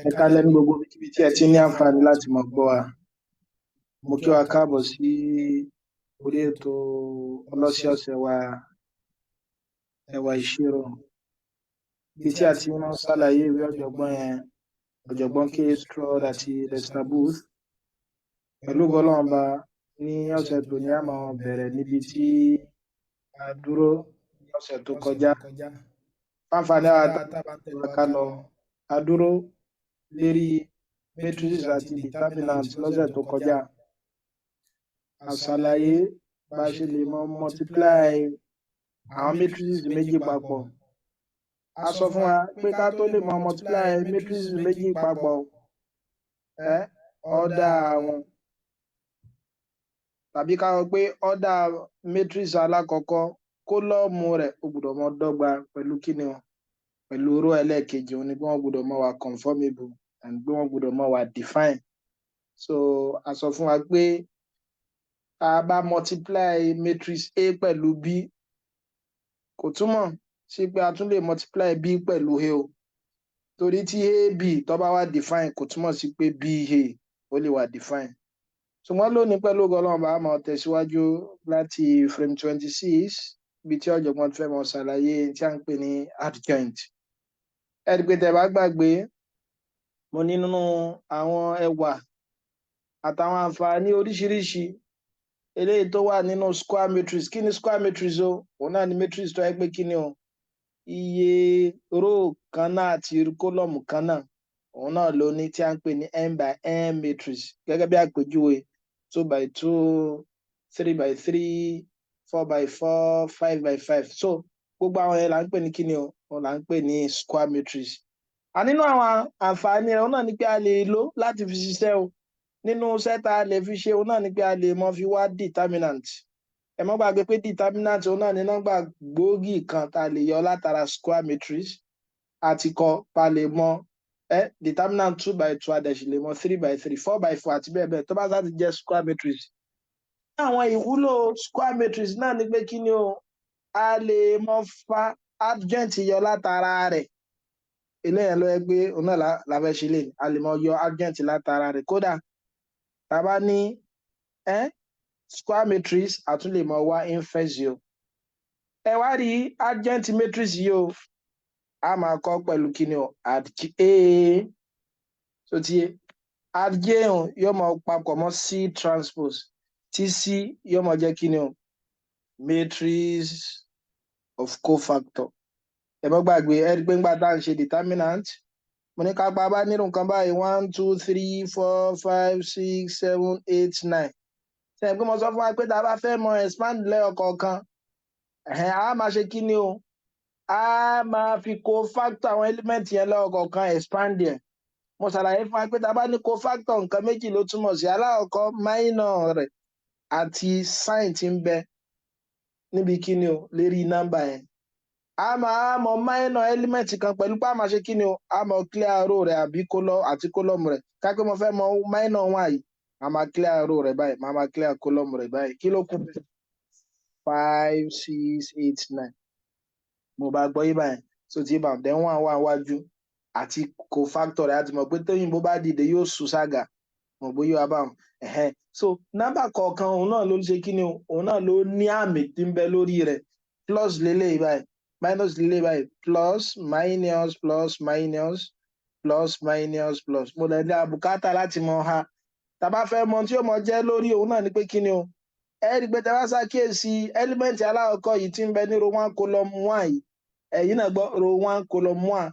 Ẹ kálẹ́ ní gbogbo ibi tí ẹ ti ní àǹfààní láti mọ̀ gbọ́ wa. Mo kí wa káàbọ̀ sí orí ètò ọlọ́sẹ̀ọ̀sẹ̀ wa ẹwà ìṣirò. Ibi tí a ti máa ń ṣàlàyé ìwé ọ̀jọ̀gbọ́n K. Stroud àti Lester Booth. Pẹ̀lú gọlọ́ọ̀ba ní ọ̀sẹ̀ tó ní a máa bẹ̀rẹ̀ níbi tí a dúró ní ọ̀sẹ̀ tó kọjá. Fáfáni àwọn àtàbàtẹ̀wà ká lọ, a dúró lérí matrices àti determinants lọ́sẹ̀ tó kọjá. A ṣàlàyé bá ṣe lè mọ multiply àwọn matrices méjì papọ̀. A sọ fún wa pé ká tó lè mọ multiply matrices méjì papọ̀, ọ̀dà wọn tàbí ká sọ pé ọ̀dà matrix alákọ̀ọ́kọ́ kólọ́ọ̀mù rẹ̀ ó gbọ́dọ̀ mọ dọ́gba pẹ̀lú kíni o, pẹ̀lú row ẹlẹ́ẹ̀kejì òun ni pé wọ́n gbọ́dọ̀ mọ wà conformable and pé wọ́n gbọ́dọ̀ mọ wà define. So a sọ fún wa pé tá a bá multiply matrix A pẹ̀lú B kò túmọ̀ sí pé a tún lè multiply B pẹ̀lú A o, torí tí AB tó bá wà define kò túmọ̀ sí pé BA ó lè wà define. Ṣùgbọ́n lónìí pẹ̀lú ọgọ́lọ́mọba a máa tẹ̀síwájú láti frame 26 ibi tí ọ̀jọ̀gbọ́n fẹ́ mọ̀ ṣàlàyé tí a ń pè ní adjoint. Ẹ̀rí pé tẹ́ bá gbàgbé mo ní nínú àwọn ẹwà àtàwọn àǹfààní oríṣiríṣi eléyìí tó wà nínú square matrix. Kí ni square matrix o? Òun náà ni matrix tó yẹ pé kí ni o, iye row kan náà àti kólọ́ọ̀mù kan náà òun náà ló ní tí a ń pè ní n by n matrix, gẹ́gẹ́ bí àpèjúwe 2 by 2, 3 by 3, 4 by 4, 5 by 5. So gbogbo àwọn yẹn là ń pè ní kíni o, òun là ń pè ní square matrix. Nínú àwọn àǹfààní rẹ̀ òun náà ni pé a lè lò láti fi ṣiṣẹ́ o. Nínú iṣẹ́ tá a lè fi ṣe òun náà ni pé a lè mọ fi wá determinant. Ẹ má gbàgbé pé determinant òun náà ni nọ́mbà gbòógì kan tá a lè yọ látara square matrix àti kọ pa lè mọ determinant 2 by 2 adẹ̀sí lè mọ 3 by 3, 4 by 4 àti bẹ́ẹ̀ bẹ́ẹ̀ tó bá sáà ti jẹ́ square matrix. Àwọn ìwúlò square matrix náà ni pé kí ni o, a lè mọ fa adjoint yọ látara rẹ̀. Eléyẹn ló yẹ pé òun náà la fẹ́ ṣe lè a lè mọ yọ adjoint látara rẹ̀. Kódà tá a bá ní square matrix a tún lè mọ wá inverse yọ. Ẹ wá rí adjoint matrix yìí o, a máa kọ pẹ̀lú kíni o, adj A. So ti adj yóò mọ papọ̀ mọ́ C transpose tí C yóò mọ jẹ́ kíni o, matrix of cofactor. Ẹ má gbàgbé ẹ rí pé ńgbà tá à ń ṣe determinant mo ní ká pa bá nínú nǹkan báyìí 1 2 3 4 5 6 7 8 9. Ṣé ẹ pé mo sọ fún wa pé tá a bá fẹ́ mọ expand lẹ́ọ̀kọ̀ọ̀kan a máa ṣe kíni o, a máa fi cofactor àwọn element yẹn lọ́kọ̀ọ̀kan expand yẹn. Mo ṣàlàyé fún wa pé tá a bá ní cofactor nǹkan méjì ló túmọ̀ sí. Alákọ̀ọ́kọ́ minor rẹ̀ àti sign tí ń bẹ níbi kíni o lérí nọ́mbà yẹn. A máa mọ minor element kan pẹ̀lú pé a máa ṣe kíni o, a máa clear row rẹ̀ àbí àti column rẹ̀. Ká pé mo fẹ́ mọ minor wọn yìí, a máa clear row rẹ̀ báyìí, máa clear column rẹ̀ báyìí. Kí ló kù? 5 6 8 9. Mo bá gbọ́ yí báyìí. So tí bá dẹ̀ wọ́n wá wájú àti cofactor rẹ̀ àti mọ̀ pé tóyìnbó bá dìde yóò sùn sága mọ̀ bóyá wá báwọn. So nọ́mbà kọ̀ọ̀kan òun náà ló ń ṣe kíni o, òun náà ló ní àmì tí ń bẹ lórí rẹ̀. Plus lélẹ̀ báyìí, minus lélẹ̀ báyìí, plus minus plus minus plus minus plus. Mo lè ní àbùkátà láti mọ ha. Tá bá fẹ́ mọ tí ó mọ jẹ́ lórí òun náà ni pé kíni o, ẹ rí pé tẹ́ bá ṣàkíyèsí element alákọ̀ọ́kọ́ yìí tí ń bẹ ní row 1 column 1 yìí, ẹ̀yin náà gbọ́ row 1 column 1.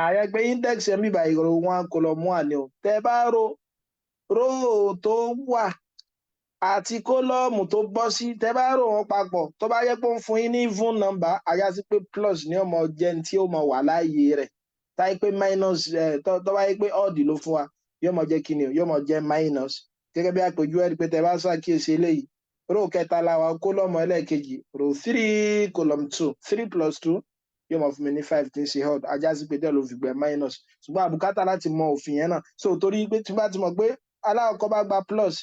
Àyẹ pé index ẹ̀ ń bì báyìí row 1 column 1 ni o. Tẹ́ bá row tó wà àti kólọ́ọ̀mù tó bọ́ sí, tẹ́ bá rò wọn papọ̀ tó bá yẹ pé ó ń fún yín ní even number àyà sí pé plus ní ọmọ jẹ́ tí ó mọ wà láàyè rẹ̀. Táyé pé minus tó bá yẹ pé odd ló fún wa yóò mọ jẹ́ kíni o, yóò mọ jẹ́ minus. Gẹ́gẹ́ bí àpèjúwe rí pé tẹ́ bá ṣàkíyèsí eléyìí row kẹta la wà kólọ́ọ̀mù ẹlẹ́ẹ̀kejì row 3 column 2, 3 plus 2 yóò mọ fún mi ní 5 tí ń ṣe odd, ajá sí pé tẹ́ ló fi gbẹ minus. Ṣùgbọ́n àbùkátà láti mọ òfin yẹn náà. So torí pé tí bá ti mọ̀ pé alákọ̀ọ́kọ́ bá gba plus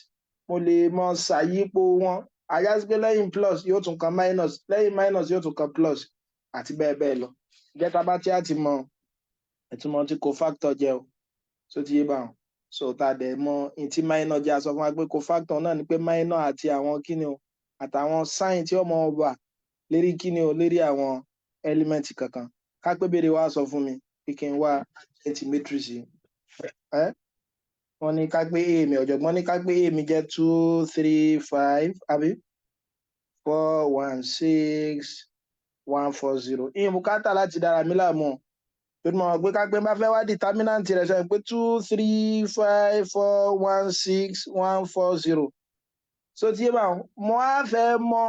mo lè mọ ṣàyípo wọn, ajá sí pé lẹ́yìn plus yóò tún kan minus, lẹ́yìn minus yóò tún kan plus àti bẹ́ẹ̀ bẹ́ẹ̀ lọ. Ìjẹta bá tí a ti mọ ìtumọ̀ tí cofactor jẹ́ o. so ti yé báwọn so tá a dẹ̀ mọ in tí minor jẹ́ a sọ fún wa pé cofactor náà ni pé minor àti àwọn kíni o àtàwọn sign tí ó mọ wà lérí kíni o lérí àwọn element kankan ká pé béèrè wa sọ fún mi pé kí n wá adjoint matrix yìí wọ́n ní ká pé a mi ọ̀jọ̀gbọ́n ní ká pé a mi jẹ́ 2 3 5 àbí 4 1 6 1 4 0 ìyẹn bùkátà láti dára mi láàmú torí mo mọ̀ pé ká pé bá fẹ́ wá determinant rẹ̀ sọ pé 2 3 5 4 1 6 1 4 0 so tí yé bá mo á fẹ́ mọ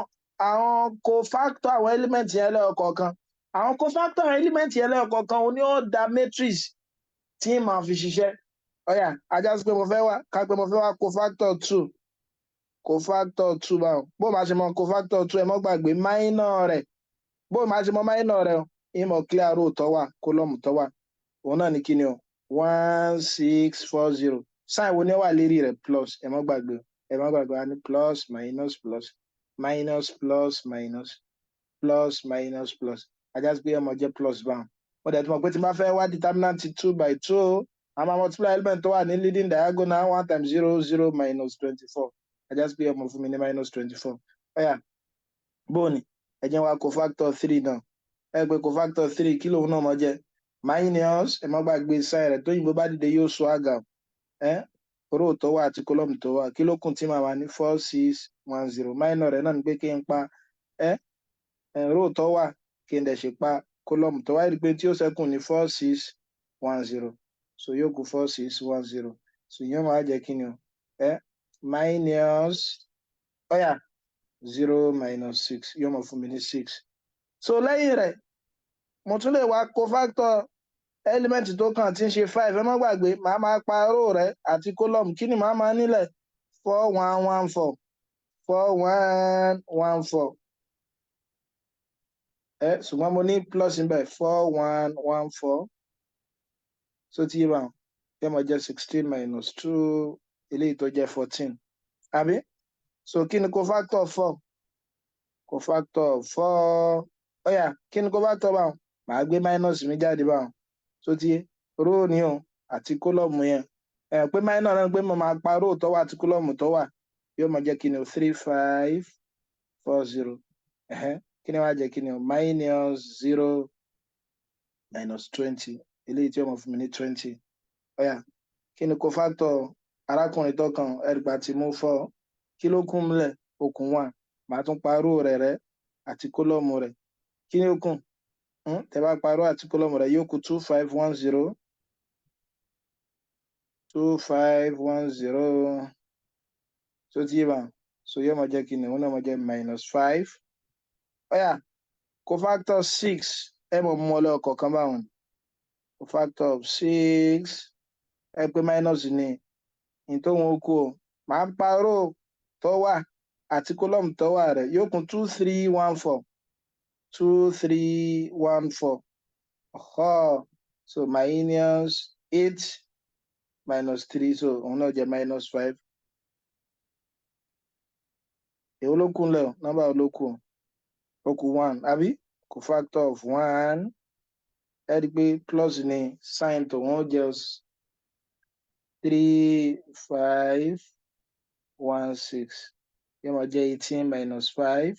àwọn cofactor àwọn element yẹn lẹ́ọ̀kọ̀ọ̀kan àwọn cofactor element yẹn lẹ́ọ̀kọ̀ọ̀kan ó ní ó dá matrix tí màá fi ṣiṣẹ́ ọ̀yà ajá sí pé mo fẹ́ wá ká pé mo fẹ́ wá cofactor 2 báwọn bó máa ṣe mọ cofactor 2 ẹ mọ́ gbàgbé minor rẹ̀ bó máa ṣe mọ minor rẹ̀ ìmọ̀ clear row tó wà column tó wà òun náà ní kí ni o 1 6 4 0 sign wo ni ó wà lérí rẹ̀ plus ẹ mọ́ gbàgbé a ní plus minus plus minus plus minus plus minus plus ajá sí pé ọmọ jẹ́ plus báwọn mo dẹ̀ tí mo pé tí n bá fẹ́ wá determinant 2 by 2 a máa multiply element tó wà ní leading diagonal 1 times 0 0 minus 24 ajá sí pé ọmọ fún mi ní minus 24 ọ̀yà bóòní ẹ jẹ́ wá cofactor 3 náà ẹ pé cofactor 3 kí lòun náà mọ jẹ́ minus ẹ má gbàgbé sign rẹ̀ tóyìnbó bá dìde yóò sọ àgà row tó wà àti column tó wà kí ló kún tí màá wà ní 4 6 1 0 minor rẹ̀ náà ni pé kí n pa row tó wà kí n dẹ̀ ṣe pa column tó wà rí pé tí ó ṣẹ́kùn ní 4 6 1 0 so yóò kù 4 6 1 0 so ìyẹn máa jẹ́ kí ni o minus ọ̀yà 0 minus 6 yóò mọ̀ fún mi ní 6 so lẹ́yìn rẹ̀ mo tún lè wá cofactor element tó kàn tí ń ṣe 5 ẹ má gbàgbé màá máa pa row rẹ̀ àti column kí ni màá máa nílẹ̀ 4 1 1 4 4 1 1 4 ṣùgbọ́n mo ní plus níbẹ̀ 4 1 1 4 so tí yé báwọn yóò mọ̀ jẹ́ 16 minus 2 eléyìí tó jẹ́ 14 àbí so kí ni cofactor 4 cofactor 4 ọ̀yà kí ni cofactor báwọn màá gbé minus mi jáde báwọn so tí row ni o àti column yẹn pé minor náà pé mo máa pa row tó wà àti column tó wà yóò mọ̀ jẹ́ kí ni o 3 5 4 0 kí ni wàá jẹ́ kí ni o minus 0 minus 20 eléyìí tí ó mọ̀ fún mi ní 20 ọ̀yà kí ni cofactor arákùnrin tó kàn ẹ̀rìgbà tí mo fọ́ kí ló kún mílẹ̀ okùn 1 màá tún pa row rẹ̀ àti column rẹ̀ kí ni ó kún tẹ́ bá pa row àti column rẹ̀ yóò kù 2 5 1 0 2 5 1 0 so tí yé bá so yóò mọ̀ jẹ́ kí ni òun náà mọ̀ jẹ́ minus 5 ọ̀yà cofactor 6 ẹ mọ̀ mú ọlẹ́ ọ̀kọ̀ọ̀kan báwọn cofactor 6 ẹ pé minus ni ní tó wọn kú o máa pa row tó wà àti column tó wà rẹ̀ yóò kún 2 3 1 4 2 3 1 4 so minus 8 minus 3 so òun náà jẹ́ minus 5 èwo ló kún lẹ̀ nọ́mbà ló kù ó kù 1 àbí cofactor of 1 ẹ rí i pé plus ni sign tó wọ́n jẹ́ 3 5 1 6 yóò máa jẹ́ 18 minus 5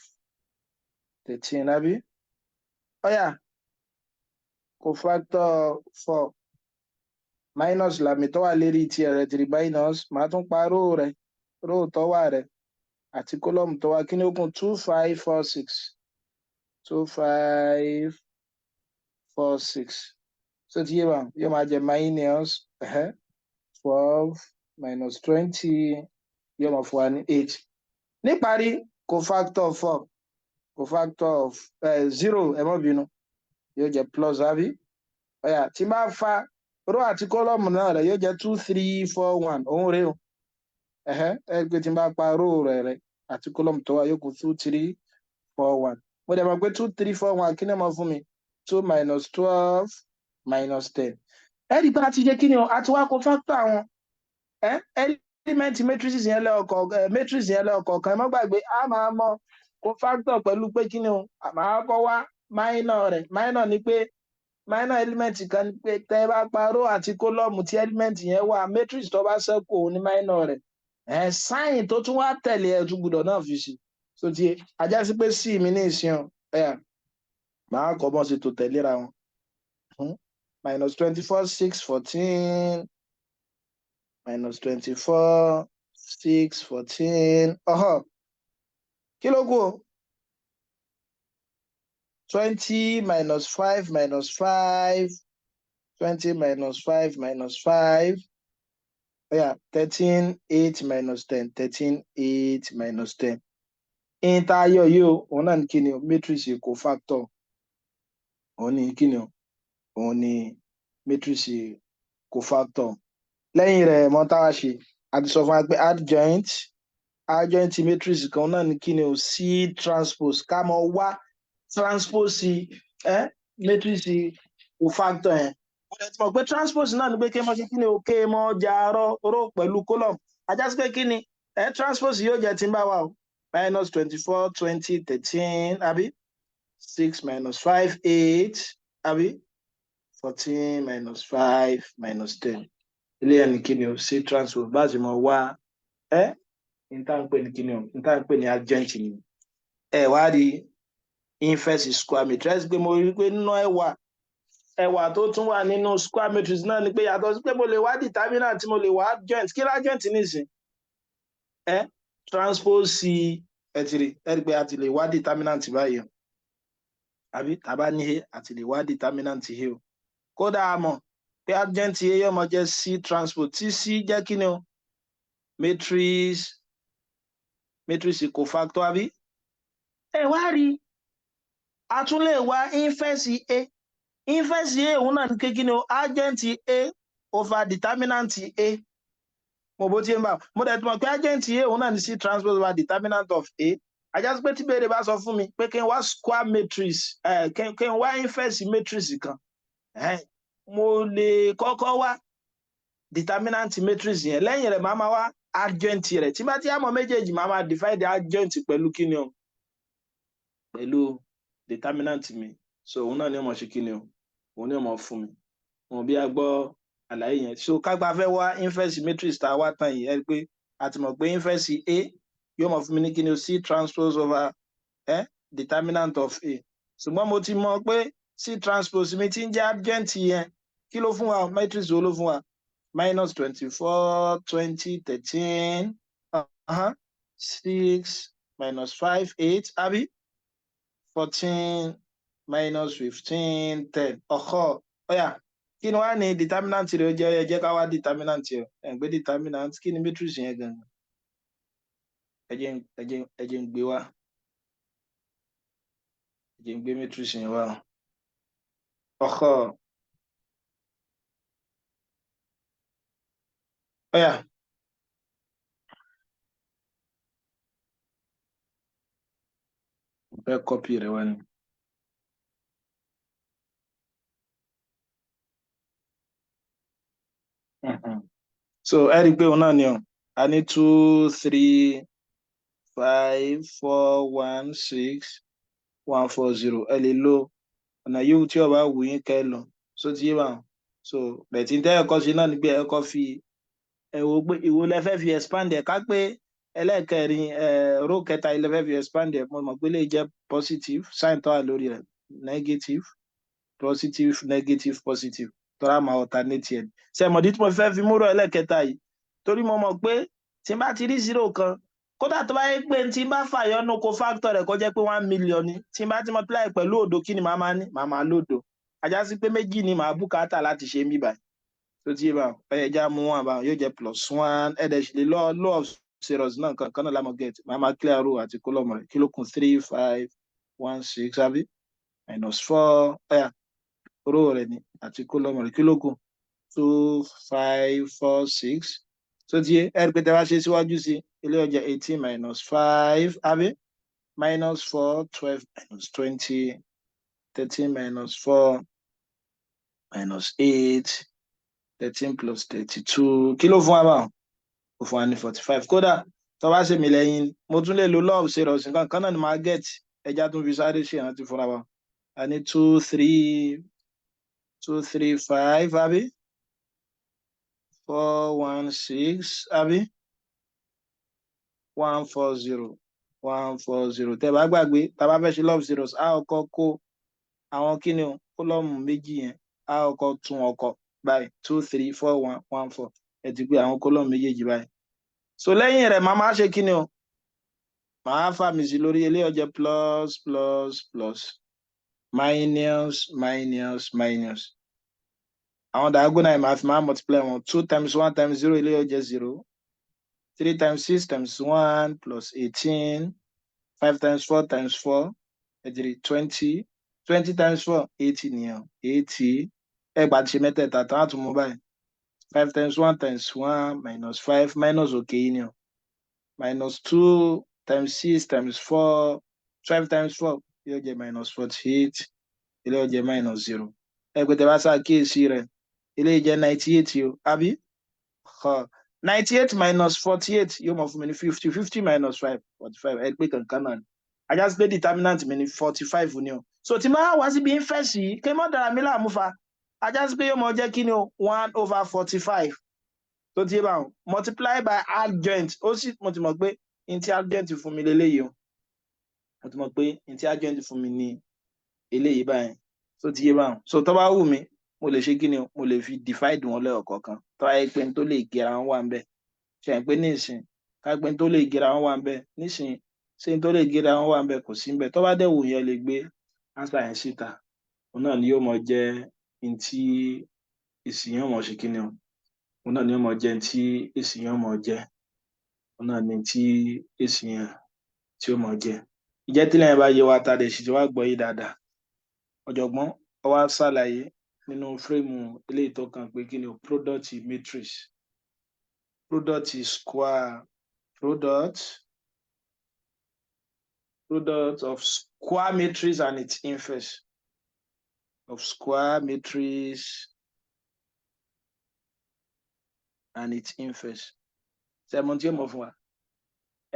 13 àbí ọ̀yà cofactor 4 minus làmì tó wà lérí ti rẹ̀ 3 minus màá tún pa row tó wà rẹ̀ àti column tó wà kí ni ó kún 2 5 4 6 2 5 4 6 so tí yé wa yóò máa jẹ́ minus 12 minus 20 yóò máa fún wa ní 8 níparí cofactor 4 cofactor of 0 ẹ má bínú yóò jẹ́ plus àbí ọ̀yà tí n bá fa row àti column náà rẹ̀ yóò jẹ́ 2 3 4 1 òun rèé o pé tí n bá pa row rẹ̀ àti column tó wà yóò kù 2 3 4 1 mo dẹ̀ mọ̀ pé 2 3 4 1 kí ni mo fún mi 2 minus 12 minus 10 ẹ rí i pé a ti jẹ́ kí ni o a ti wá cofactor àwọn element matrices yẹn lẹ́ọ̀kọ̀ọ̀kan ẹ má gbàgbé a máa mọ cofactor pẹ̀lú pé kí ni o máa kọ́ wá minor rẹ̀ minor ni pé minor element kan pé tẹ́ bá pa row àti column tí element yẹn wà matrix tó bá ṣẹ́kù òun ní minor rẹ̀ sign tó tún wá tẹ̀lé ẹ̀ tún gbọ́dọ̀ náà fi sí so ti ajá sí pé c mi ní ìsìn màá kọ́ bọ́n sí tó tẹ̀léra wọn -24 6 14 -24 6 14 kí ló kù 20 -5 -5 20 -5 -5 13 8 -10 13 8 -10 ìntayọ yìí o òun náà ní kí ni o matrix cofactor òun ní kí ni o òun ní matrix cofactor lẹ́yìn rẹ̀ mọ́tàwá ṣe àti sọ fún wa pé adjoint matrix kan náà ní kí ni o C transpose ká mọ wá transpose matrix cofactor yẹn mo lè ti mọ̀ pé transpose náà ní pé kí n mọ ṣe kí ni o ké mọ jà rọ pẹ̀lú column ajá sí pé kí ni transpose yóò jẹ́ tí ń bá wà o -24 20 13 àbí 6 -5 8 àbí 14 -5 -10 ilé ẹni kí ni o C transpose bá sì mọ wá ìtànpé ní kí ni o ìtànpé ní adjoint ni wá rí inverse square matrix pé mo rí pé nínú ẹwà tó tún wà nínú square matrix náà ni pé yàtọ̀ sí pé mo lè wá determinant tí mo lè wá adjoint kí adjoint nísìn transpose C ẹtìrì ẹrí pé a ti lè wá determinant báyìí àbí tàbá ní a ti lè wá determinant yìí o kódà a mọ̀ pé adjoint yìí yóò mọ jẹ́ C transpose tí C jẹ́ kí ni o matrix cofactor àbí wá rí a tún lè wá inverse A òun náà ní kékeré o adjoint A over determinant A mo bó tí ń bá mo dẹ̀ tún mọ̀ pé adjoint A òun náà ní C transpose over determinant of A ajá sí pé tí béèrè bá sọ fún mi pé kí n wá square matrix kí n wá inverse matrix kan mo lè kọ́kọ́ wá determinant matrix yẹn lẹ́yìn rẹ̀ máa wá adjoint rẹ̀ tí bá ti àmọ́ méjèèjì máa divide adjoint pẹ̀lú kí ni o pẹ̀lú determinant mi so òun náà ni ọmọ ṣe kí ni o òun ni ọmọ fún mi wọn bí a gbọ́ àlàyé yẹn so kágbá fẹ́ wá inverse matrix tá a wá tán yìí ẹ rí pé a ti mọ̀ pé inverse A yóò mọ̀ fún mi ní kí ni o C transpose over determinant of A ṣùgbọ́n mo ti mọ̀ pé C transpose mi ti ń jẹ́ adjoint yẹn kí ló fún wa matrix wo ló fún wa -24 20 13 6 -5 8 àbí 14 -15 10 ọ̀yà kí ni wá ní determinant rẹ̀ ó jẹ́ ká wá determinant rẹ̀ ẹ̀gbẹ́ determinant kí ni matrix yẹn gangan ẹ jẹ́ ń gbé wá ẹ jẹ́ ń gbé matrix yẹn wá ọ̀yà fẹ́ copy rẹ̀ wá ni. So ẹ rí i pé òun náà ni ọ a ní 2 3 5 4 1 6 1 4 0 ẹ lè lo ọ̀nà yóò tí ọba wù yín kẹ́ lọ so ti yé bá wọn so bẹ̀tí tẹ́ ẹ̀kọ́ sí náà ni pé ẹ̀kọ́ fi ìwo lẹ fẹ́ fi expand ẹ̀ ká pé ẹlẹ́ẹ̀kẹrin row kẹta ilẹ̀ fẹ́ fi expand ẹ̀ mo mọ̀ pé lè jẹ́ positive sign tó wà lórí rẹ̀ negative positive negative positive tọ́ra máa alternate ẹ̀ ṣe mọ̀dí tí mo fẹ́ fi múrò ẹlẹ́ẹ̀kẹta yìí torí mo mọ̀ pé tí n bá ti rí 0 kan kódà tó bá yẹ pé tí n bá fàyọnú cofactor rẹ̀ kó jẹ́ pé 1 million ni tí n bá ti multiply pẹ̀lú òdo kí ni màá máa ní màá máa lódo ajá sí pé méjì ni màá bùkátà láti ṣe mí báyìí tó ti yé bá ẹja mú wọn bá yóò jẹ́ +1 ẹ̀dẹ̀ ṣe lè law of zeros náà kan náà lámọ̀ get màá máa clear row àti column rẹ̀ kí ló kún 3 5 1 6 àbí -4 row rẹ̀ ni àti column rẹ̀ kí ló kún 2 5 4 6 tó ti yé ẹ̀rí pé tẹ́ bá ṣe síwájú sí ilé ọjà 18 -5 àbí -4 12 -20 13 -4 -8 13 + 32 kí ló fún wa báwọn ó fún wa ní 45 kódà tó bá ṣe mí lẹ́yìn mo tún lè lo law of zeros nǹkan kan náà ni màá get ẹja tún fi sáré ṣe ìrántí fúnra wa a ní 2 3 235 àbí 416 àbí 140 140 tẹ́ bá gbàgbé tá bá fẹ́ ṣe love zeros a kọ́kọ́ kó àwọn kíni o kólọ́mù méjì yẹn a kọ́kọ́ tún ọkọ báyìí 2 3 4 1 1 4 ẹ ti gbé àwọn kólọ́mù méjèèjì báyìí so lẹ́yìn rẹ̀ máa ṣe kíni o máa fàmì sí lórí eléyìí ó jẹ́ plus plus plus minus minus minus àwọn diagonal yìí máa fi máa multiply wọn 2 times 1 times 0 eléyìí ó jẹ́ 0 3 times 6 times 1 plus 18 5 times 4 times 4 20 20 times 4 80 nìyẹn 80 ẹgbàá ti ṣe mẹ́tẹ̀ẹ̀ta tán á tún mú báyìí 5 times 1 times 1 minus 5 minus òkè yìí nìyẹn minus 2 times 6 times 4 12 times 4 yóò jẹ́ minus 48 ilé ó jẹ́ minus 0 ẹgbẹ́ tẹ́ bá ṣàkíyèsí rẹ̀ ilé jẹ́ 98 o àbí 98 minus 48 yóò mọ̀ fún mi ní 50 50 minus 5 45 ẹgbẹ́ kankan náà ni ajá sí pé determinant mi ní 45 ni o so tí máa wá síbi inverse yìí kí mọ́ dára mi láàmú fa ajá sí pé yóò mọ̀ jẹ́ kí ni o 1/45 tó ti yé bá wọn multiply by adjoint ó sì mo ti mọ̀ pé n tí adjoint fún mi lélẹ́yìí o mo ti mọ̀ pé n tí adjoint fún mi ní eléyìí báyìí tó ti yé bá wọn so tó bá wù mí mo lè ṣe kí ni o mo lè fi divide wọn lẹ́ọ̀kọ̀ọ̀kan tó ayé pé n tó lè gera wọn wà ń bẹ̀ ṣe é pé nísìn ká pé n tó lè gera wọn wà ń bẹ̀ nísìn ṣé n tó lè gera wọn wà ń bẹ̀ kò sí ń bẹ̀ tó bá dẹ̀ wù yẹn lè gbé answer yẹn síta òun náà ni yóò mọ̀ jẹ́ n tí èsì yẹn mọ̀ ṣe kí ni o òun náà ni yóò mọ̀ jẹ́ n tí èsì yẹn mọ̀ jẹ́ òun náà ni tí èsì yẹn tí ó mọ̀ jẹ́ ìjẹ́ tí lẹ́yìn bá yé wa ta lè ṣì ti wá gbọ́ yìí dáadáa ọ̀jọ̀gbọ́n ó wá ṣàlàyé nínú fírémù eléyìí tó kàn pé kí ni o product matrix product square product of square matrix and its inverse of square matrix and its inverse sẹ́mọ̀n tí ó mọ̀ fún wa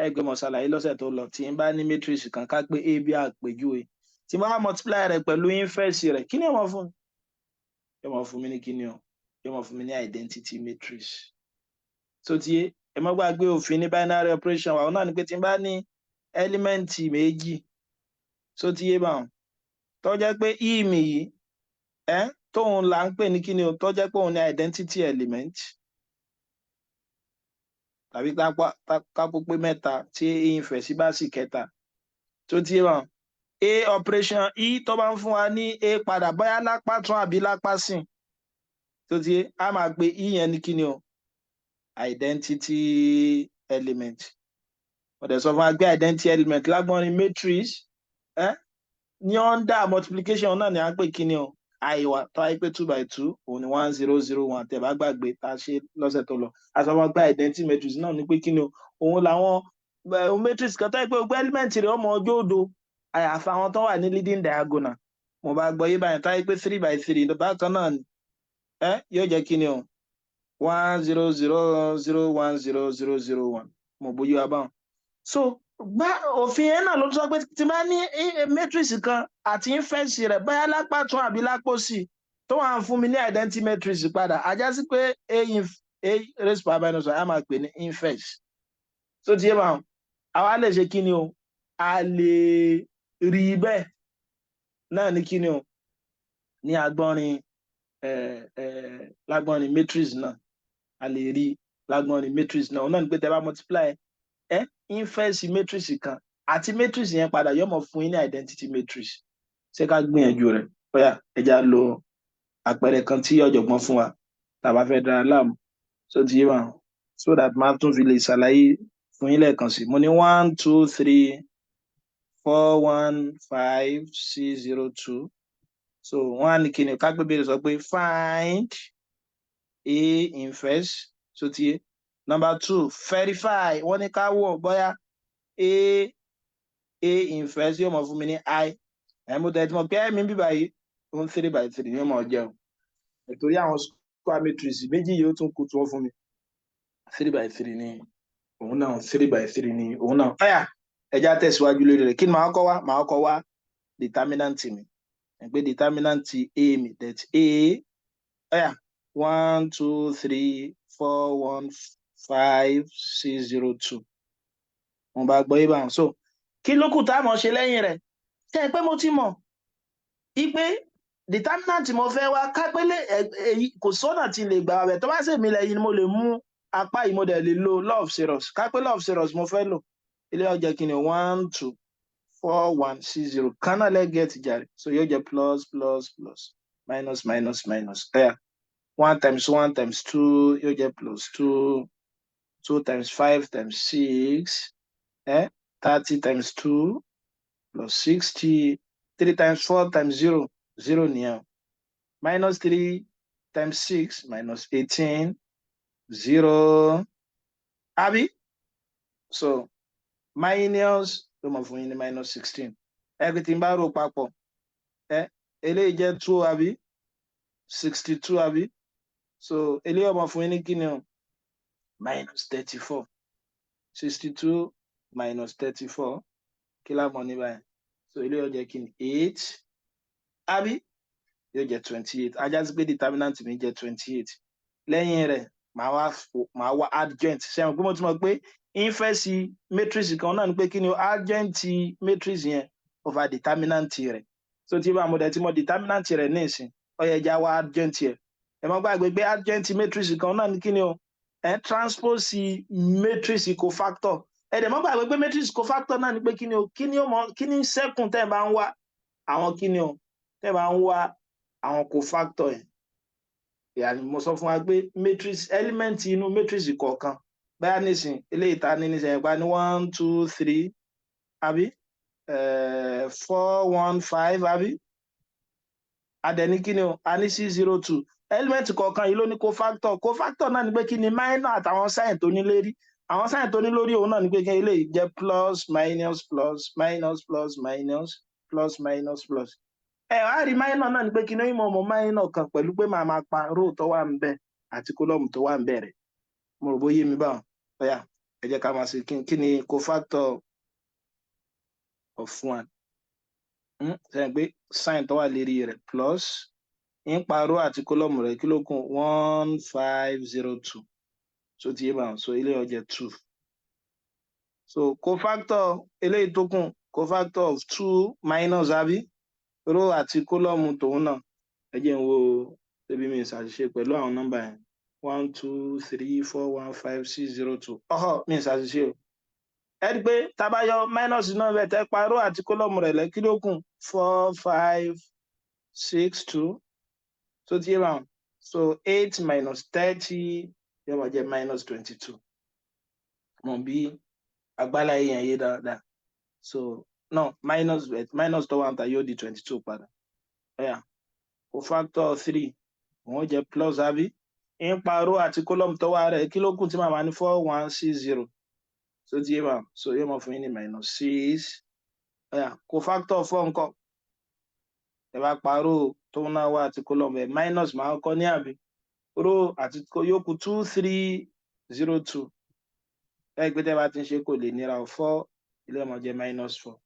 ẹgbẹ́ mọ̀ ṣàlàyé lọ́sẹ̀ tó lọ tí n bá ní matrix kan ká pé a bí àpèjúwe tí n bá multiply rẹ̀ pẹ̀lú inverse rẹ̀ kí ni ó mọ̀ fún mi yóò mọ̀ fún mi ní kí ni o yóò mọ̀ fún mi ní identity matrix so tí ẹ má gbàgbé òfin ní binary operation wa náà ni pé tí n bá ní ẹ́límẹ́ǹtì méjì so tí yé bá wọn tó jẹ́ pé e mi yìí tóun là ń pè ní kí ni o tó jẹ́ pé òun ní identity element tàbí kápó pé mẹ́ta tí ìfẹ́ sí bá sì kẹta tó tí yé bá wọn a operation e tó bá ń fún wa ní a padà bóyá lápá tún àbí lápá sìn tó ti yé a máa pe e yẹn ní kí ni o identity element ọ̀dẹ̀ sọ fún wa pé identity element lágbọ́nrin matrix ní under multiplication náà ni a ń pè kí ni o àìwá tó wáyé pé 2 by 2 òun ni 1001 tẹ́ bá gbàgbé tá a ṣe lọ́sẹ̀ tó lọ a sọ fún wa pé identity matrix náà ni pé kí ni o òun làwọn matrix kan tó yẹ pé gbogbo element rẹ̀ ọmọ ọjọ́ òdo àyàfi àwọn tó wà ní leading diagonal mo bá gbọ́ yé báyìí tó wáyé pé 3 by 3 bákan náà ni yóò jẹ́ kí ni o 100010001 mo bójú wa báwọn so òfin yẹn náà ló sọ pé tí bá ní matrix kan àti inverse rẹ̀ bóyá lápá tún àbí lápò sí tó wà ń fún mi ní identity matrix padà ajá sí pé a raised power minus a máa pè ní inverse so tí yé bá wọn àwa lè ṣe kí ni o a lè rí bẹ́ẹ̀ náà ní kí ni o ní lágbọ́nrin matrix náà a lè rí lágbọ́nrin matrix náà òun náà ní pé tẹ́ bá multiply inverse matrix kan àti matrix yẹn padà yóò mọ̀ fún yín ní identity matrix ṣé ká gbìyànjú rẹ̀ bóyá ẹja lo àpẹẹrẹ kan tí ọ̀jọ̀gbọ́n fún wa tàbá fẹ́ dára láàmú so ti yé wa so that máa tún fi lè ṣàlàyé fún yín lẹ́ẹ̀kan sí mo ní 1 2 3 4 1 5 6 0 2 so wọ́n á ní kí ni ká gbé bèrè sọ pé find a inverse so ti yé number 2 verify wọ́n ní ká wọ̀ bóyá a inverse yóò mọ̀ fún mi ní i mo tẹ̀ tí mo pé mi bíbá yìí òun 3 by 3 yóò mọ̀ jẹun nítorí àwọn square matrix méjì yóò tún kú tí wọ́n fún mi 3 by 3 ni òun náà 3 by 3 ni òun náà ẹja tẹ̀síwájú lórí rẹ̀ kí ni màá kọ́ wá determinant mi and pé determinant A mi that A 1 2 3 4 1 5 6 0 2 wọ́n bá gbọ́ ibà so kí ló kù tá a mọ̀ ṣe lẹ́yìn rẹ̀ ṣe pé mo ti mọ̀ ipe determinant mo fẹ́ wá kápẹ́lẹ́ èyí kò sọ́nà tí lè gbà rẹ̀ tó bá sì mí lẹ́yìn ni mo lè mú apá yìí mo dẹ̀ lè lo law of serious kápẹ́ law of serious mo fẹ́ lò ilé ọjà kìíní 1 2 4 1 6 0 kan náà lẹ́ get jàre so yóò jẹ́ plus plus plus minus minus minus 1 times 1 times 2 yóò jẹ́ plus 2 2 times 5 times 6 30 times 2 plus 60 3 times 4 times 0 0 nìyẹn minus 3 times 6 minus 18 0 àbí so minus ló mọ̀ fún yín ní minus 16 everything bá rò papọ̀ eléyìí jẹ́ 2 àbí 62 àbí so eléyìí ọmọ fún yín ní kíni o minus 34 62 minus 34 kí la mọ̀ ní báyìí so eléyìí ó jẹ́ kíni 8 àbí yóò jẹ́ 28 ajá sí pé determinant mi jẹ́ 28 lẹ́yìn rẹ̀ màá wá adjoint ṣe àwọn pé mo ti mọ̀ pé inverse matrix kan náà ni pé kí ni adjoint matrix yẹn over determinant rẹ̀ so tí bá mo dẹ̀ tí mo determinant rẹ̀ ní ìsìn ó yẹ já wá adjoint rẹ̀ ẹ má gbàgbé pé adjoint matrix kan náà ni kí ni o transpose matrix cofactor ẹ dẹ̀ má gbàgbé pé matrix cofactor náà ni pé kí ni sẹ́kùn tẹ́ ẹ bá ń wá àwọn kí ni o tẹ́ ẹ bá ń wá àwọn cofactor yẹn yàrá mo sọ fún wa pé matrix element inú matrix kọ̀ọ̀kan báyà nísìn eléyìí ta ní nísìn ẹ̀gbá ní 1 2 3 àbí 4 1 5 àbí adẹ̀ní kí ni o a ní 6 0 2 element kọ̀ọ̀kan yìí ló ní cofactor náà ni pé kí ni minor àtàwọn sign tó ní lérí àwọn sign tó ní lórí òun náà ni pé kí eléyìí jẹ́ plus minus plus minus plus minus plus minus plus wá rí minor náà ni pé kí ni ìmọ̀ ọmọ minor kan pẹ̀lú pé màá máa pa row tó wà ń bẹ̀ àti column tó wà ń bẹ̀ rẹ̀ mo rò bóyá mi báwọn ọ̀yà ẹ jẹ́ ká máa ṣe kí ni cofactor of 1 ṣe pé sign tó wà lérí rẹ̀ plus ń pa row àti column rẹ̀ kí ló kún 1 5 0 2 so ti yé báwọn so ilé ó jẹ́ 2 so cofactor eléyìí tó kún cofactor of 2 minus àbí row àti column tòun náà ẹ jẹ́ n wo ebi mi ṣàṣìṣe pẹ̀lú àwọn nọ́mbà yẹn 1 2 3 4 1 5 6 0 2 mi ṣàṣìṣe o ẹ rí i pé tabayọ minus náà bẹ̀ tẹ́ pa row àti column rẹ̀ lẹ́ kí ló kù 4 5 6 2 tó ti yé báwọn so 8 minus 30 yóò máa jẹ́ minus 22 mọ̀ bí agbálá yẹn yé dáadáa so no minus tó wà ń ta yóò di 22 padà cofactor 3 wọ́n jẹ́ plus àbí ń pa row àti column tó wà rẹ̀ kí ló kù tí màmá ní 4 1 6 0 so ti yé báwọn so yóò máa fún yín ní minus 6 cofactor 4 ńkọ́ ẹ bá pa row tó náà wà àti column ẹ̀ minus máa kọ́ ní àbí row àti yóò kù 2 3 0 2 ẹ gbé tẹ́ bá ti ń ṣe kò lè nira 4 ilé ọmọ jẹ́ minus 4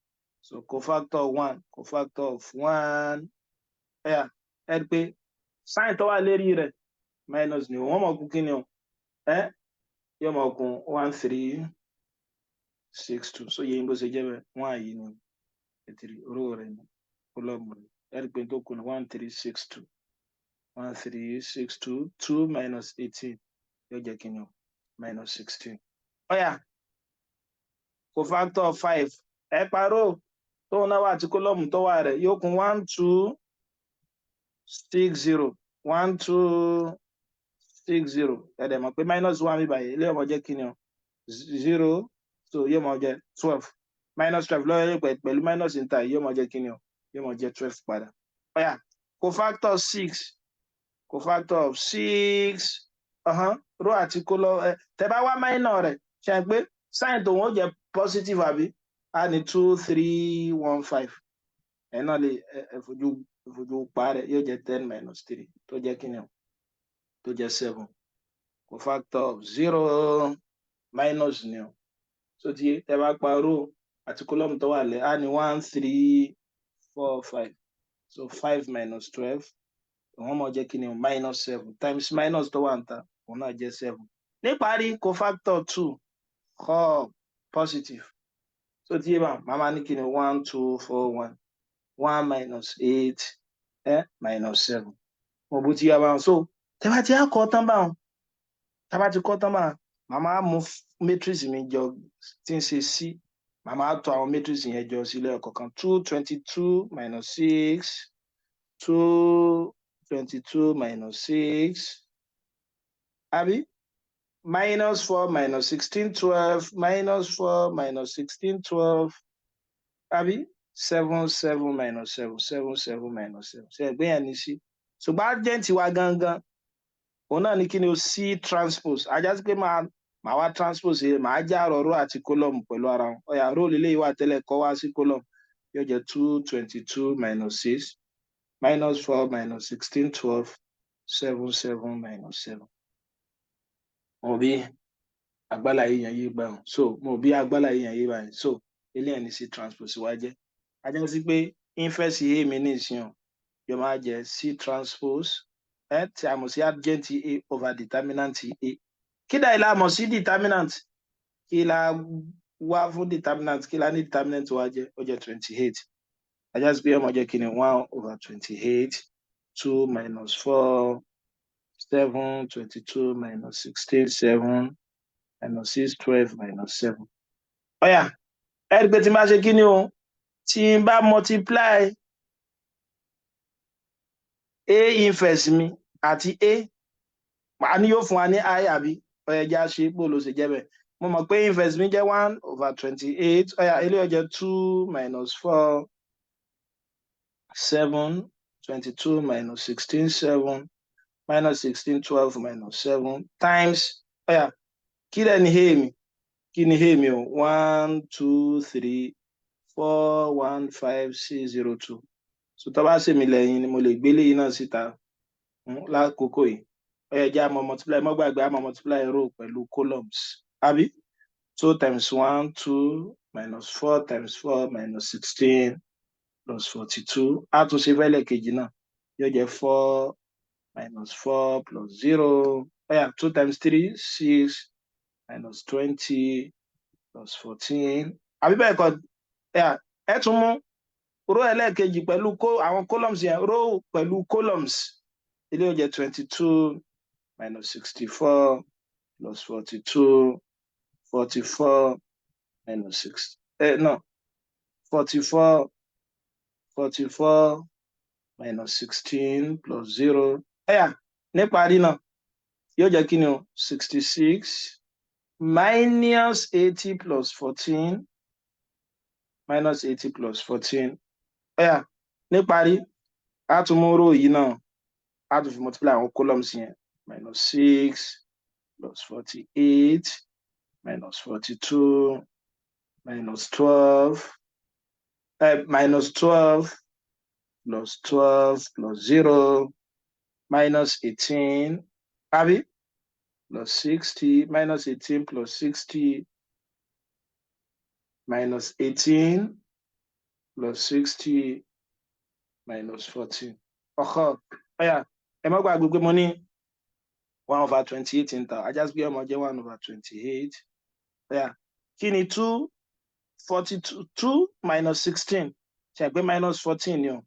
so cofactor 1 cofactor of 1 ẹ rí pé sign tó wà lérí rẹ̀ minus ni wọ́n mọ̀ kú kí ni o yóò mọ̀ kún 1 3 6 2 so yẹ bó ṣe jẹ́ bẹ́ẹ̀ 1 yìí ni 3 row rẹ̀ ni column rẹ̀ ẹ rí pé tó kún 1 3 6 2 1 3 6 2 2 minus 18 yóò jẹ́ kí ni o minus 16 cofactor 5 ẹ pa row tó náà wà àti column tó wà rẹ̀ yóò kún 1 2 6 0 1 2 6 0 ẹ dẹ̀ mọ̀ pé minus 1 mi báyìí ilé ọmọ jẹ́ kí ni o 0 so yóò mọ̀ jẹ́ 12 minus 12 lọ́wọ́ pẹ̀lú minus níta yóò mọ̀ jẹ́ kí ni o yóò mọ̀ jẹ́ 12 padà cofactor 6 cofactor of 6 row àti column tẹ́ bá wá minor rẹ̀ ṣe pé sign tó wọ́n jẹ́ positive àbí a ní 2 3 1 5 ẹ̀ náà lè fojú pa rẹ̀ yóò jẹ́ 10 minus 3 tó jẹ́ kí ni o tó jẹ́ 7 cofactor of 0 minus ni o so tí ẹ bá pa row àti column tó wà lẹ̀ á ní 1 3 4 5 so 5 minus 12 wọ́n mọ̀ jẹ́ kí ni minus 7 times minus tó wà ń ta òun náà jẹ́ 7 níparí cofactor 2 kọ́ positive so tí yé bá màmá ní kí ni 1 2 4 1 minus 8 minus 7 mo bó ti yá báwọn so tẹ́ bá ti á kọ́ tán báwọn tá bá ti kọ́ tán báwọn màmá mú matrix mi jọ tí ń ṣe sí màmá tò àwọn matrix yẹn jọ sílẹ̀ ọ̀kọ̀ọ̀kan 222 minus 6 222 minus 6 àbí minus 4 minus 16 12 minus 4 minus 16 12 àbí 7 7 minus 7 7 7 minus 7 ṣe ẹgbẹ́ yẹn ní sí ṣùgbọ́n adjoint wa gangan òun náà ní kí ni o C transpose ajá sí pé máa wá transpose yẹn máa já àrọ̀ row àti column pẹ̀lú ara wọn ọ̀yà row lélẹ́yìí wà tẹ́lẹ̀ kọ́ wá sí column yóò jẹ́ 222 minus 6 minus 4 minus 16 12 7 7 minus 7 mo bí agbálá yìí yẹn yé báyìí so mo bí agbálá yìí yẹn yé báyìí so eléyìí ní C transpose wá jẹ́ ajá sí pé inverse A mi ní ìsìn yóò máa jẹ́ C transpose tí a mọ̀ sí adjoint A over determinant A kí dà ilá mọ̀ sí determinant kí la wá fún determinant kí la ní determinant wá jẹ́ ó jẹ́ 28 ajá sí pé ọmọ jẹ́ kí ni 1 over 28 2 minus 4 7 22 minus 16 7 minus 6 12 minus 7 ọ̀yà ẹ̀rí pé tí n bá ṣe kí ni o tí n bá multiply A inverse mi àti A màá ní yóò fún wa ní I àbí ọ̀yẹ̀já ṣe bó ló ṣe jẹ́ bẹ́ẹ̀ mo mọ̀ pé inverse mi jẹ́ 1 over 28 ọ̀yà eléyìí jẹ́ 2 minus 4 7 22 minus 16 7 minus 16 12 minus 7 times ọ̀yà kí lẹ̀ ní A mi kí ni A mi o 1 2 3 4 1 5 6 0 2 so tó bá ṣèmi lẹ́yìn ni mo lè gbé léyìn náà síta lákòókò yìí ọ̀yẹ̀já àmọ́ multiply mọ́ gbàgbé àmọ́ multiply row pẹ̀lú columns àbí 2 times 1 2 minus 4 times 4 minus 16 plus 42 á tún ṣe fẹ́lẹ̀ kejì náà yóò jẹ́ 4 minus 4 plus 0 ọ̀yà 2 times 3 6 minus 20 plus 14 àbí bẹ́ẹ̀ kọ́ ẹ tún mú row ẹlẹ́ẹ̀kejì pẹ̀lú àwọn columns yẹn row pẹ̀lú columns ilé ó jẹ́ 22 minus 64 plus 42 44 minus 6 no 44 44 minus 16 plus 0 níparí náà yóò jẹ́ kí ni o 66 minus 80 plus 14 minus 80 plus 14 níparí a tún mú row yìí náà a tún fi multiply àwọn columns yẹn minus 6 plus 48 minus 42 minus 12 minus 12 plus 12 plus 0 minus 18 àbí plus 60 minus 18 plus 60 minus 18 plus 60 minus 14 ẹ má gbàgbé pé mo ní 1 over 28 ń ta ajá sí pé ọmọ jẹ́ 1 over 28 kí ni 2 minus 16 ṣe pé minus 14 ni o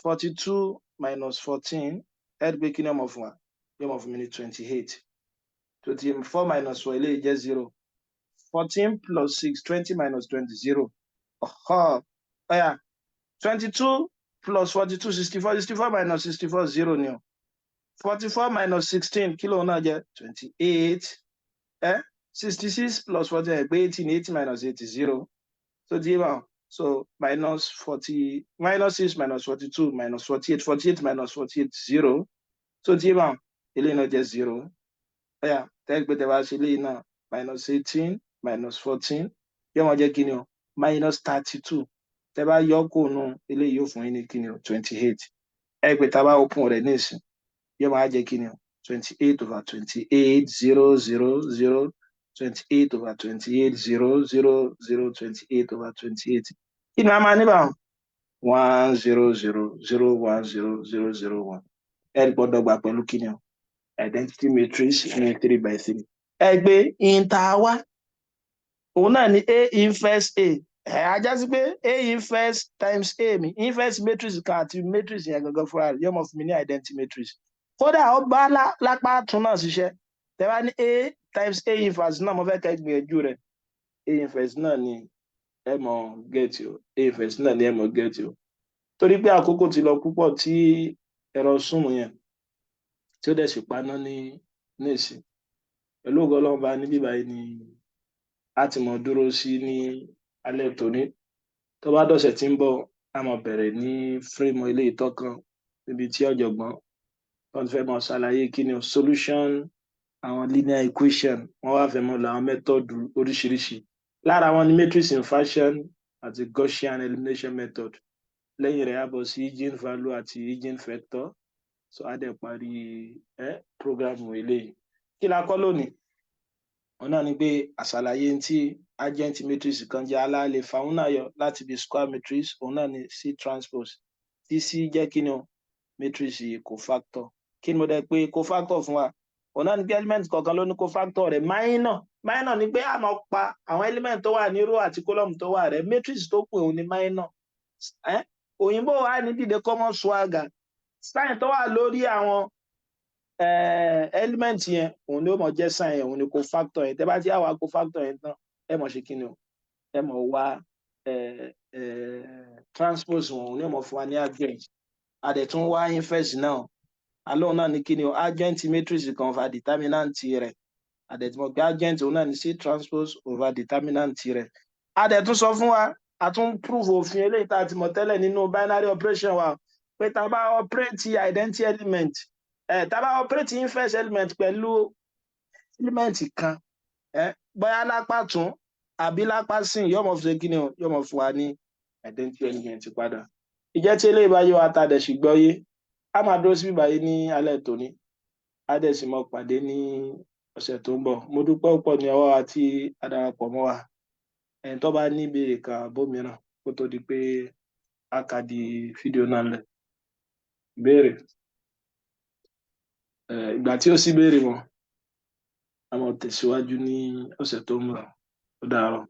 42 minus 14 ẹ rí pé kí ni ọmọ fún wa yóò mọ̀ fún mi ní 28 4 minus 4 eléyìí jẹ́ 0 14 plus 6 20 minus 20 0 22 plus 42 64 64 minus 64 0 ni o 44 minus 16 kí lóun náà jẹ́ 28 66 plus 40 ẹgbẹ́ 18 80 minus 80 0 so di eba so minus 40 minus 6 minus 42 minus 48 48 minus 48 0 so di eba eléyìí náà jẹ́ 0 tẹ́gbẹ́ tẹ́ bá ṣe eléyìí náà minus 18 minus 14 yóò máa jẹ́ kí ni o minus 32 tẹ́ bá yọ kó nu eléyìí yóò fún yín ní kí ni o 28 ẹgbẹ́ tá a bá open rẹ̀ nísìn yóò máa jẹ́ kí ni o 28 over 28 0 0 0 28 over 28 0 0 0 28 over 28 kí ni a máa ní báwọn 1 0 0 0 1 0 0 0 1 ẹ gbọ́dọ̀ gbà pẹ̀lú kí ni o identity matrix ní 3 by 3 ẹ gbé ìta wá òun náà ni a inverse a ajá sí pé a inverse times a mi inverse matrix kan àti matrix yẹn gangan fúnra rẹ̀ yóò mọ̀ fún mi ní identity matrix kódà ó bá lápá tún náà ṣiṣẹ́ tẹ́ bá ní a times a inverse náà mo fẹ́ kẹ́ gbìyànjú rẹ̀ a inverse náà ni ẹ mọ̀ get o a inverse náà ni ẹ mọ̀ get o torí pé àkókò ti lọ púpọ̀ tí ẹ̀rọ súnmù yẹn tí ó dẹ̀ sì paná ní ìsìn pẹ̀lú ògo Ọlọ́run bá níbí báyìí ni a ti mọ̀ dúró sí ní alẹ́ tòní tó bá dọ̀sẹ̀ tí ń bọ̀ a máa bẹ̀rẹ̀ ní fírímù ilé ìtọ́kàn níbi tí ọ̀jọ̀gbọ́n tó ń fẹ́ máa ṣàlàyé kí ni solution àwọn linear equation wọ́n wá fẹ́ mọ̀ lọ àwọn method oríṣiríṣi lára wọn ni matrix inversion àti Gaussian elimination method lẹ́yìn rẹ̀ a bọ̀ sí eigenvalue àti eigenvector so a dẹ̀ parí program eléyìí kí la kọ́ lónìí wọn náà ni pé àṣàlàyé tí adjoint matrix kan jẹ́ aláàlè fàún náà yọ láti bí square matrix òun náà ni C transpose tí C jẹ́ kí ni o matrix cofactor kí ni mo dẹ̀ pé cofactor fún wa òun náà ni pé element kọ̀ọ̀kan ló ní cofactor rẹ̀ minor ni pé a máa pa àwọn element tó wà ní row àti column tó wà rẹ̀ matrix tó pè òun ni minor òyìnbó wa ní dìde common swagger sign tó wà lórí àwọn element yẹn òun ni ó mọ̀ jẹ́ sign yẹn òun ni cofactor yẹn tẹ́ bá ti àwa cofactor yẹn tán ẹ mọ̀ ṣe kí ni o ẹ mọ̀ wá transpose wọn òun ni ó mọ̀ fún wa ní adjoint adẹ̀tún wá inverse náà alóhùn náà ní kí ni o adjoint matrix kan over determinant rẹ̀ adẹ̀tún mọ̀ pé adjoint òun náà ní C transpose over determinant rẹ̀ adẹ̀tún sọ fún wa àtún prove òfin eléyìí tá a ti mọ̀ tẹ́lẹ̀ nínú binary operation wa pé tá a bá operate identity element tá a bá operate inverse element pẹ̀lú element kan bóyá lápá tún àbí lápá sìn yóò mọ̀ fún kí ni o yóò mọ̀ fún wa ní identity element padà ìjẹ́ tí eléyìí bá yé wa tá a dẹ̀ sì gbọ́ yé a máa dúró síbí báyìí ní alẹ́ tòní a dẹ̀ sì mọ̀ pàdé ní ọ̀sẹ̀ tó ń bọ̀ mo dúpẹ́ púpọ̀ ní ọwọ́ wa tí a darapọ̀ mọ́ wa ẹni tó bá ní ìbéèrè kan àbómìíràn kó tó di pé a kà di fídíò náà lẹ̀ ìbéèrè ìgbà tí ó sì béèrè wọn a máa tẹ̀síwájú ní ọ̀sẹ̀ tó ń bọ̀ ó dàárọ̀.